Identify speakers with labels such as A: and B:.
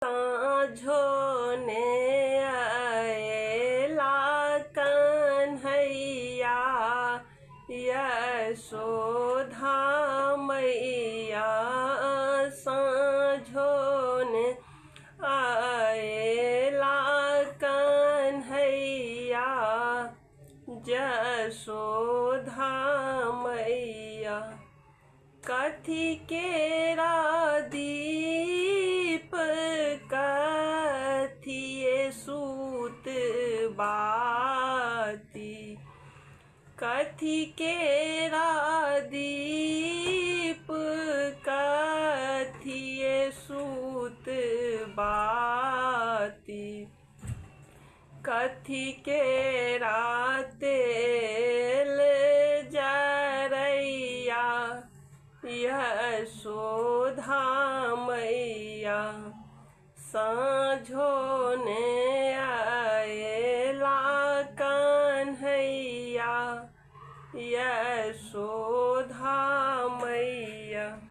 A: साँझो ने आएला कन्हैया यशोधा मैया साँझो ने आएला कन्हैया यशोधा मैया कथी केरा दीप कथिए सूत बाती कथी केरा दीप कथिए सूत बाती कथी केरा तेल जरैया यशोधा मैया साँझो ने आएला कन्हैया यशोधा